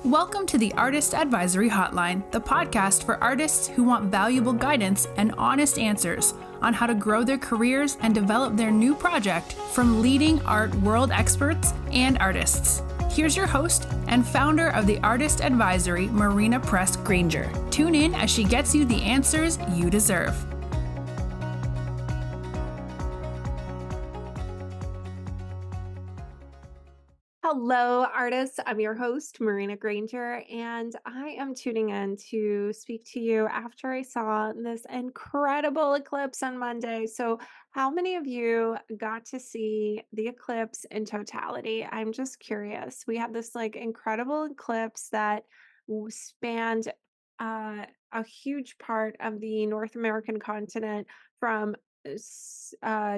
Welcome to the Artist Advisory Hotline, the podcast for artists who want valuable guidance and honest answers on how to grow their careers and develop their new project from leading art world experts and artists. Here's your host and founder of the Artist Advisory, Marina Press Granger. Tune in as she gets you the answers you deserve. Hello, artists. I'm your host, Marina Granger, and I am tuning in to speak to you after I saw this incredible eclipse on Monday. So, how many of you got to see the eclipse in totality? I'm just curious. We had this incredible eclipse that spanned a huge part of the North American continent from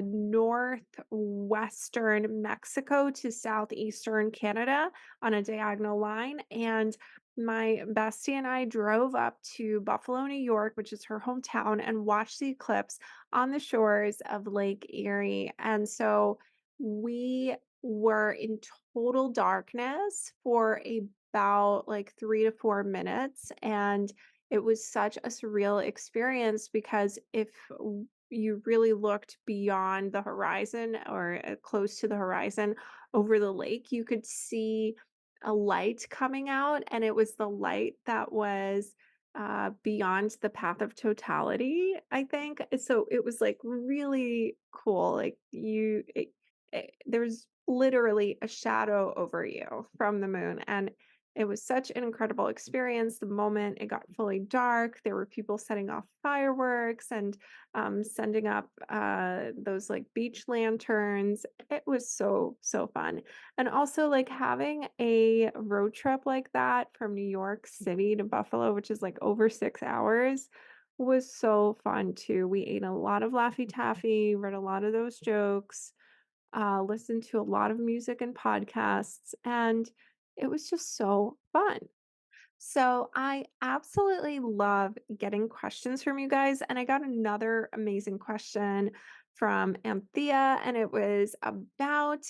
northwestern Mexico to southeastern Canada on a diagonal line. And my bestie and I drove up to Buffalo, New York, which is her hometown, and watched the eclipse on the shores of Lake Erie. And so we were in total darkness for about 3 to 4 minutes. And it was such a surreal experience because if you really looked beyond the horizon or close to the horizon over the lake, you could see a light coming out, and it was the light that was beyond the path of totality, I think. So it was really cool. There's literally a shadow over you from the moon, and it was such an incredible experience. The moment it got fully dark, there were people setting off fireworks and sending up those beach lanterns. It was so fun. And also having a road trip like that from New York City to Buffalo, which is over 6 hours, was so fun too. We ate a lot of Laffy Taffy, read a lot of those jokes, listened to a lot of music and podcasts, and it was just so fun. So I absolutely love getting questions from you guys. And I got another amazing question from Anthea, and it was about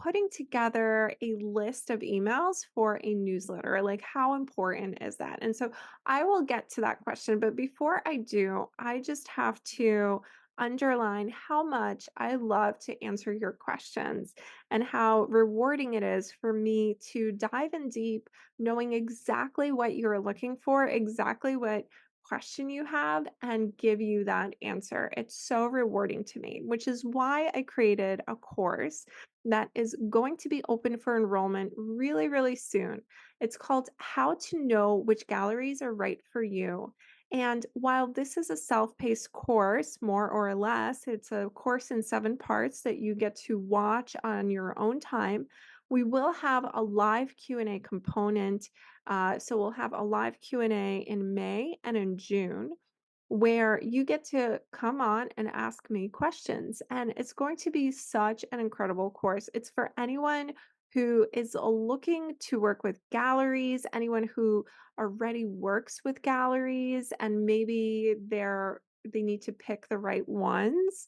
putting together a list of emails for a newsletter. Like, how important is that? And so I will get to that question. But before I do, I just have to underline how much I love to answer your questions and how rewarding it is for me to dive in deep knowing exactly what you're looking for, exactly what question you have, and give you that answer. It's so rewarding to me, which is why I created a course that is going to be open for enrollment really soon. It's called How to Know Which Galleries Are Right for You. And while this is a self-paced course, more or less, it's a course in 7 parts that you get to watch on your own time. We will have a live Q&A component. So we'll have a live Q&A in May and in June where you get to come on and ask me questions. And it's going to be such an incredible course. It's for anyone who is looking to work with galleries, anyone who already works with galleries, and maybe they need to pick the right ones.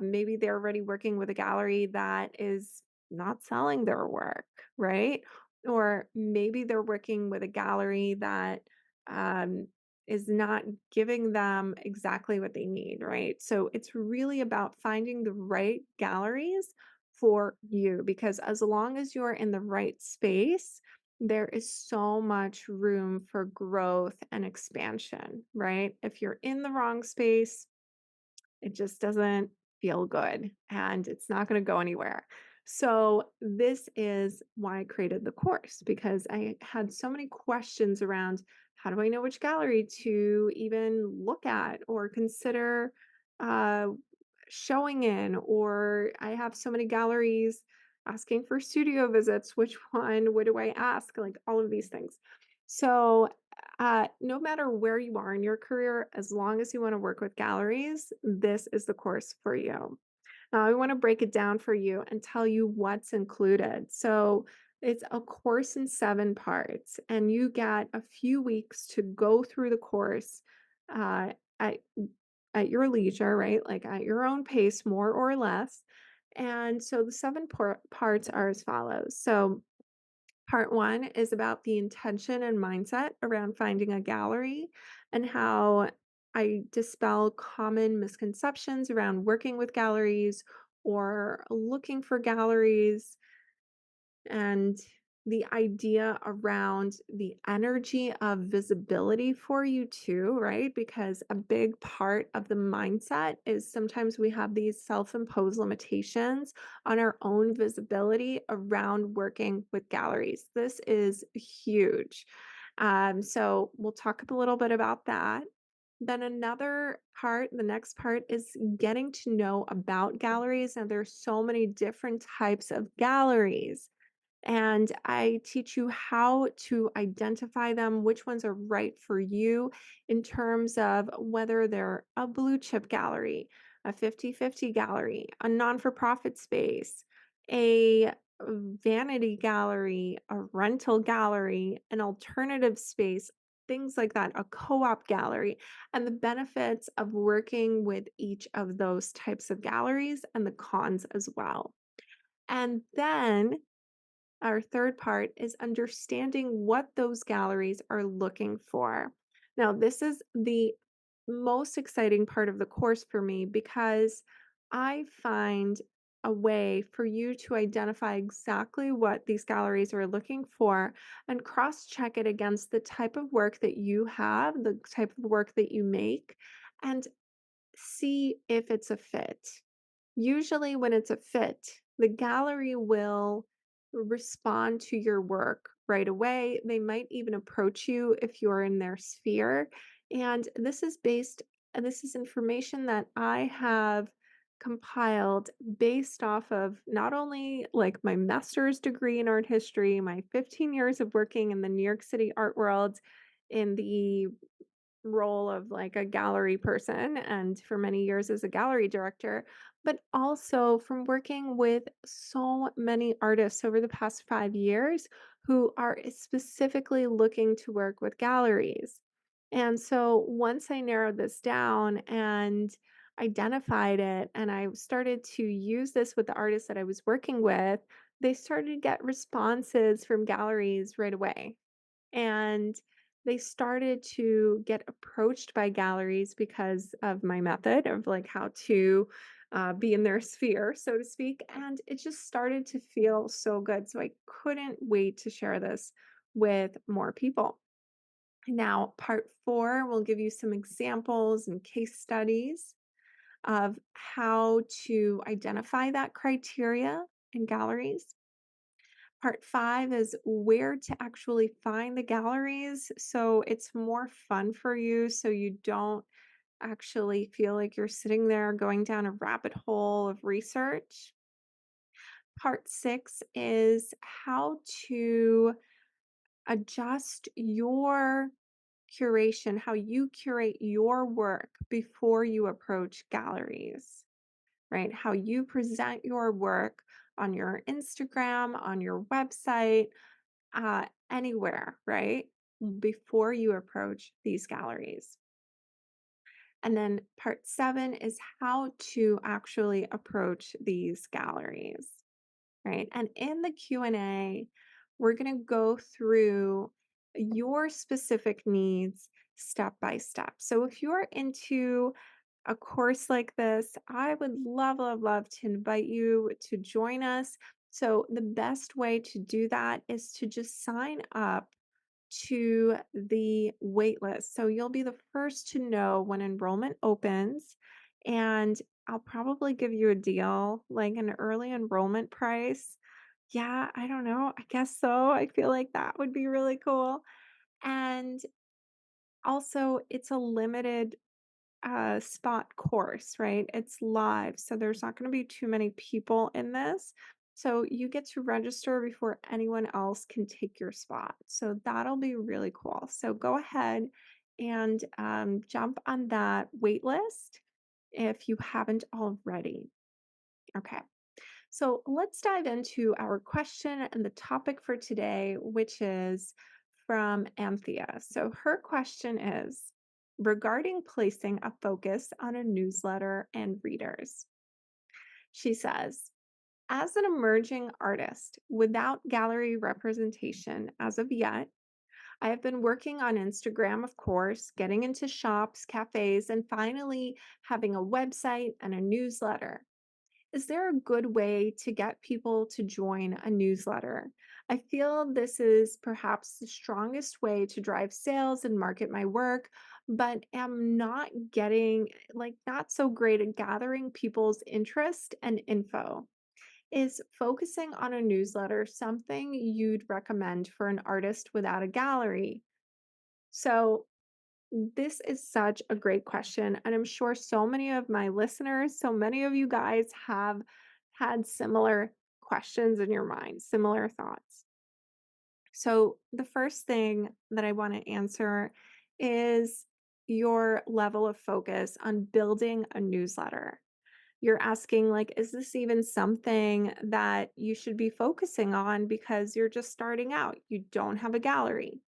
Maybe they're already working with a gallery that is not selling their work, right? Or maybe they're working with a gallery that um, is not giving them exactly what they need, right? So it's really about finding the right galleries for you because as long as you're in the right space, there is so much room for growth and expansion, right? If you're in the wrong space, it just doesn't feel good and it's not going to go anywhere. So, this is why I created the course because I had so many questions around how do I know which gallery to even look at or consider uh, showing in? Or I have so many galleries asking for studio visits. Which one? What do I ask? Like all of these things. So, no matter where you are in your career, as long as you want to work with galleries, this is the course for you. Now, I want to break it down for you and tell you what's included. So, it's a course in 7 parts, and you get a few weeks to go through the course uh, at, at your leisure, right? Like at your own pace, more or less. And so, the 7 parts are as follows. So, Part one is about the intention and mindset around finding a gallery and how I dispel common misconceptions around working with galleries or looking for galleries and the idea around the energy of visibility for you too, right? Because a big part of the mindset is sometimes we have these self-imposed limitations on our own visibility around working with galleries. This is huge. So we'll talk a little bit about that. Then another part, the next part is getting to know about galleries. And there's so many different types of galleries and I teach you how to identify them, which ones are right for you in terms of whether they're a blue chip gallery, a 50-50 gallery, a non for profit space, a vanity gallery, a rental gallery, an alternative space. Things like that, a co op gallery, and the benefits of working with each of those types of galleries and the cons as well. And then our third part is understanding what those galleries are looking for. Now, this is the most exciting part of the course for me because I find a way for you to identify exactly what these galleries are looking for and cross check it against the type of work that you have, the type of work that you make, and see if it's a fit. Usually, when it's a fit, the gallery will respond to your work right away. They might even approach you if you're in their sphere. And this is information that I have compiled based off of not only like my master's degree in art history, my 15 years of working in the New York City art world in the role of like a gallery person and for many years as a gallery director, but also from working with so many artists over the past 5 years who are specifically looking to work with galleries. And so once I narrowed this down and identified it, and I started to use this with the artists that I was working with, they started to get responses from galleries right away. And they started to get approached by galleries because of my method of like how to be in their sphere, so to speak. And it just started to feel so good. So I couldn't wait to share this with more people. Now, part four will give you some examples and case studies of how to identify that criteria in galleries. Part 5 is where to actually find the galleries, so it's more fun for you, so you don't actually feel like you're sitting there going down a rabbit hole of research. Part 6 is how to adjust your curation, how you curate your work before you approach galleries, right? How you present your work on your Instagram, on your website, anywhere, right? Before you approach these galleries. And then part 7 is how to actually approach these galleries, right? And in the Q&A, we're going to go through your specific needs step by step. So if you're into a course like this, I would love, love, love to invite you to join us. So, the best way to do that is to just sign up to the waitlist. So, you'll be the first to know when enrollment opens. And I'll probably give you a deal, like an early enrollment price. Yeah, I don't know. I guess so. I feel like that would be really cool. And also, it's a limited spot course, right? It's live, so there's not going to be too many people in this. So you get to register before anyone else can take your spot. So that'll be really cool. So go ahead and jump on that wait list if you haven't already. Okay. So let's dive into our question and the topic for today, which is from Anthea. So her question is regarding placing a focus on a newsletter and readers. She says, As an emerging artist without gallery representation as of yet, I have been working on Instagram, of course, getting into shops, cafes, and finally having a website and a newsletter. Is there a good way to get people to join a newsletter? I feel this is perhaps the strongest way to drive sales and market my work, but am not getting not so great at gathering people's interest and info. Is focusing on a newsletter something you'd recommend for an artist without a gallery? So, this is such a great question. And I'm sure so many of my listeners, so many of you guys have had similar questions in your mind, similar thoughts. So, the first thing that I want to answer is your level of focus on building a newsletter. You're asking, like, is this even something that you should be focusing on because you're just starting out? You don't have a gallery.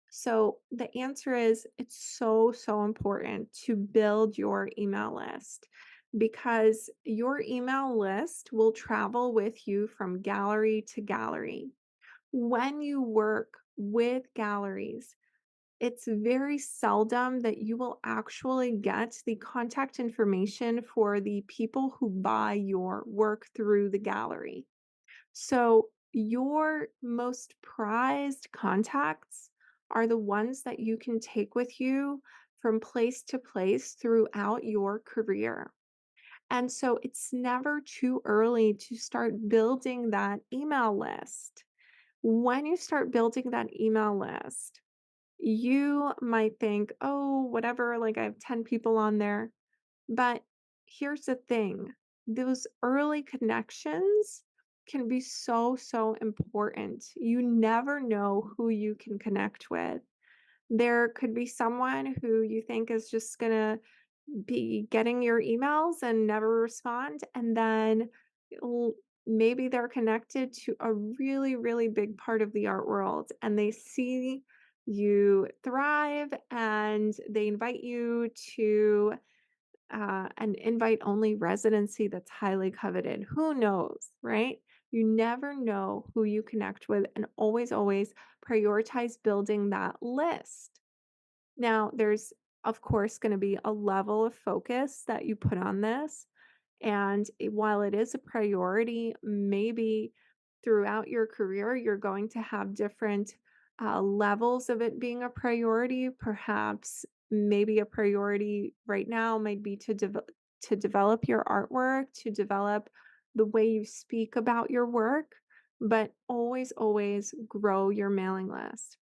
So the answer is it's so, so important to build your email list because your email list will travel with you from gallery to gallery. When you work with galleries, it's very seldom that you will actually get the contact information for the people who buy your work through the gallery. So, your most prized contacts are the ones that you can take with you from place to place throughout your career. And so, it's never too early to start building that email list. When you start building that email list, you might think, oh, whatever, like I have 10 people on there. But here's the thing, those early connections can be so, so important. You never know who you can connect with. There could be someone who you think is just going to be getting your emails and never respond. And then l- maybe they're connected to a really, really big part of the art world and they see you thrive and they invite you to an invite only residency that's highly coveted. Who knows, right? You never know who you connect with, and always, always prioritize building that list. Now, there's of course going to be a level of focus that you put on this. And while it is a priority, maybe throughout your career, you're going to have different levels of it being a priority. Perhaps maybe a priority right now might be to develop your artwork, to develop the way you speak about your work, but always, always grow your mailing list.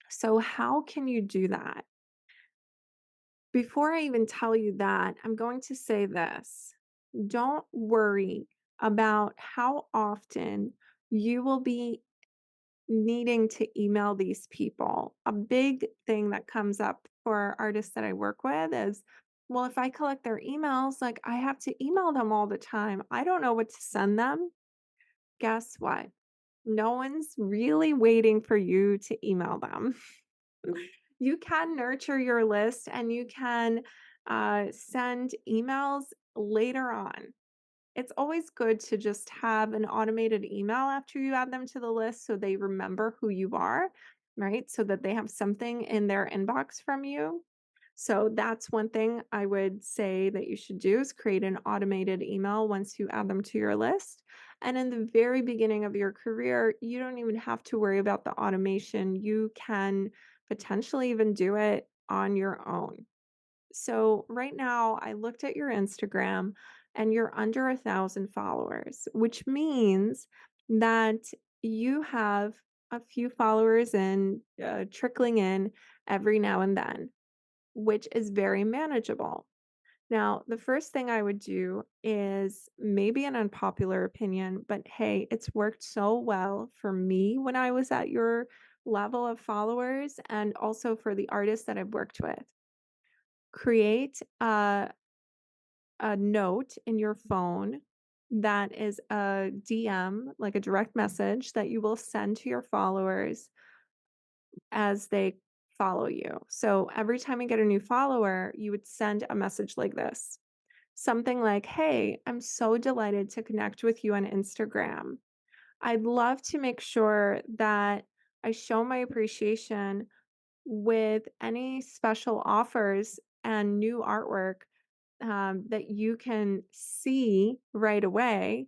So, how can you do that? Before I even tell you that, I'm going to say this. Don't worry about how often you will be needing to email these people. A big thing that comes up for artists that I work with is, well, if I collect their emails, like I have to email them all the time. I don't know what to send them. Guess what? No one's really waiting for you to email them. You can nurture your list and you can send emails later on. It's always good to just have an automated email after you add them to the list so they remember who you are, right? So that they have something in their inbox from you. So that's one thing I would say that you should do is create an automated email once you add them to your list. And in the very beginning of your career, you don't even have to worry about the automation. You can potentially even do it on your own. So right now, I looked at your Instagram and you're under 1,000 followers, which means that you have a few followers in trickling in every now and then, which is very manageable. Now, the first thing I would do is maybe an unpopular opinion, but hey, it's worked so well for me when I was at your level of followers and also for the artists that I've worked with. Create a note in your phone that is a DM, like a direct message that you will send to your followers as they follow you. So every time you get a new follower, you would send a message like this. Something like, "Hey, I'm so delighted to connect with you on Instagram. I'd love to make sure that I show my appreciation with any special offers and new artwork that you can see right away.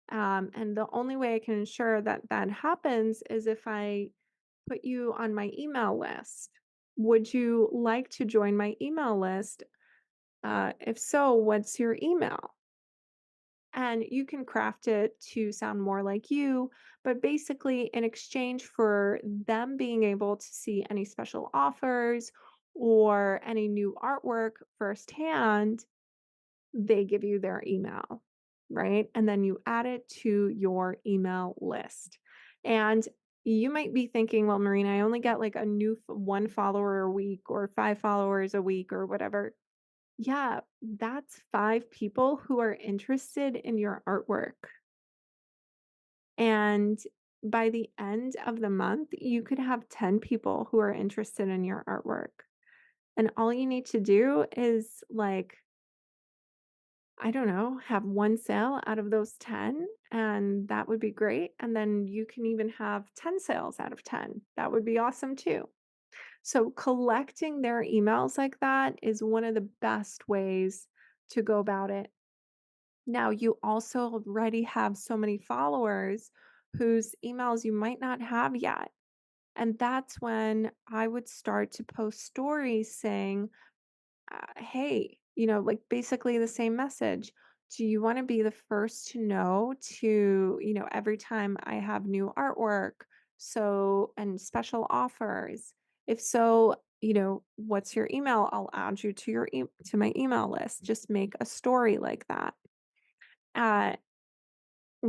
And the only way I can ensure that that happens is if I put you on my email list. Would you like to join my email list? If so, what's your email?" And you can craft it to sound more like you, but basically, in exchange for them being able to see any special offers or any new artwork firsthand, they give you their email, right? And then you add it to your email list. And you might be thinking, well, Marina, I only get like a new one follower a week or five followers a week or whatever. Yeah, that's five people who are interested in your artwork. And by the end of the month, you could have 10 people who are interested in your artwork. And all you need to do is like, I don't know, have one sale out of those 10, and that would be great. And then you can even have 10 sales out of 10. That would be awesome too. So, collecting their emails like that is one of the best ways to go about it. Now, you also already have so many followers whose emails you might not have yet. And that's when I would start to post stories saying, hey, like basically the same message. Do you want to be the first to know every time I have new artwork? So, and special offers. If so, what's your email? I'll add you to to my email list. Just make a story like that. Uh,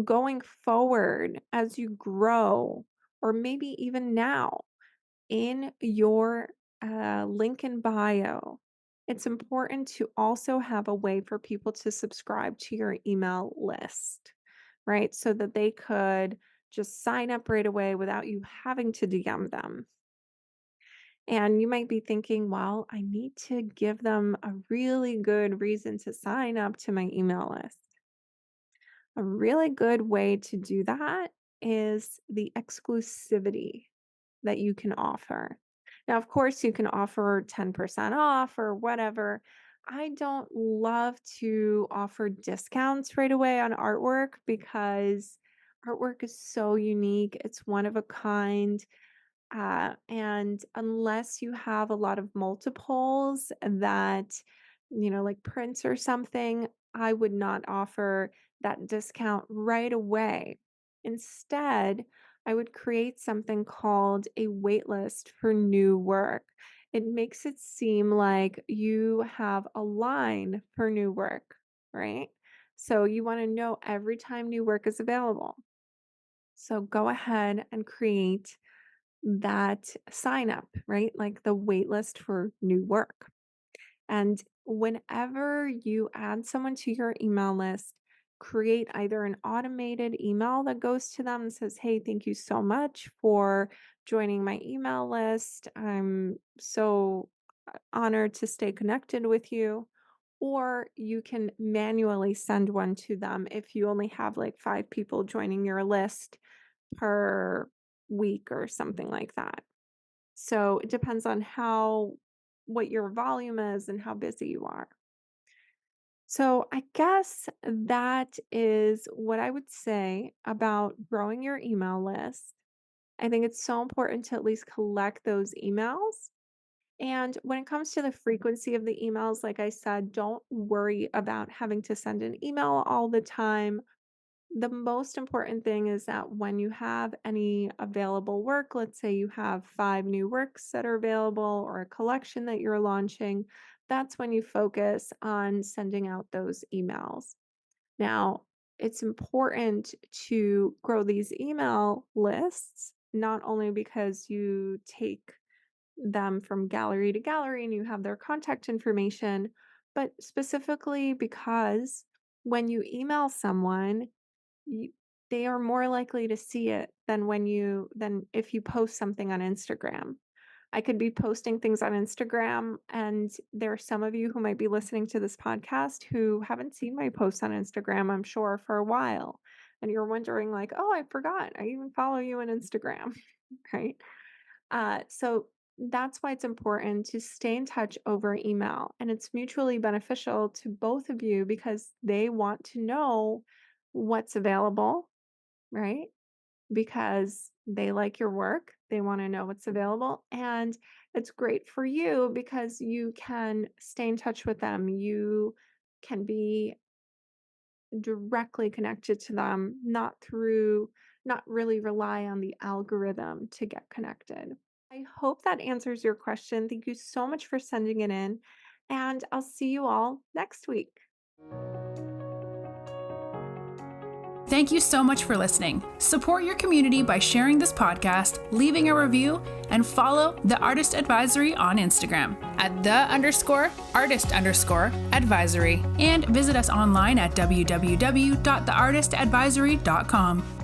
Going forward as you grow, or maybe even now in your link in bio, it's important to also have a way for people to subscribe to your email list, right? So that they could just sign up right away without you having to DM them. And you might be thinking, well, I need to give them a really good reason to sign up to my email list. A really good way to do that is the exclusivity that you can offer. Now, of course, you can offer 10% off or whatever. I don't love to offer discounts right away on artwork because artwork is so unique. It's one of a kind. And unless you have a lot of multiples that, like prints or something, I would not offer that discount right away. Instead, I would create something called a waitlist for new work. It makes it seem like you have a line for new work, right? So you want to know every time new work is available. So go ahead and create that sign up, right? Like the wait list for new work. And whenever you add someone to your email list, create either an automated email that goes to them and says, "Hey, thank you so much for joining my email list. I'm so honored to stay connected with you." Or you can manually send one to them if you only have like five people joining your list per week or something like that. So it depends on what your volume is and how busy you are. So I guess that is what I would say about growing your email list. I think it's so important to at least collect those emails. And when it comes to the frequency of the emails, like I said, don't worry about having to send an email all the time. The most important thing is that when you have any available work, let's say you have five new works that are available or a collection that you're launching, that's when you focus on sending out those emails. Now, it's important to grow these email lists, not only because you take them from gallery to gallery and you have their contact information, but specifically because when you email someone, you they are more likely to see it than if you post something on Instagram. I could be posting things on Instagram, and there are some of you who might be listening to this podcast who haven't seen my posts on Instagram, I'm sure, for a while. And you're wondering, like, oh, I forgot. I even follow you on Instagram, right? So that's why it's important to stay in touch over email. And it's mutually beneficial to both of you because they want to know what's available, right? Because they like your work, they want to know what's available. And it's great for you because you can stay in touch with them. You can be directly connected to them, not really rely on the algorithm to get connected. I hope that answers your question. Thank you so much for sending it in, and I'll see you all next week. Thank you so much for listening. Support your community by sharing this podcast, leaving a review, and follow The Artist Advisory on Instagram at @the_artist_advisory. And visit us online at www.theartistadvisory.com.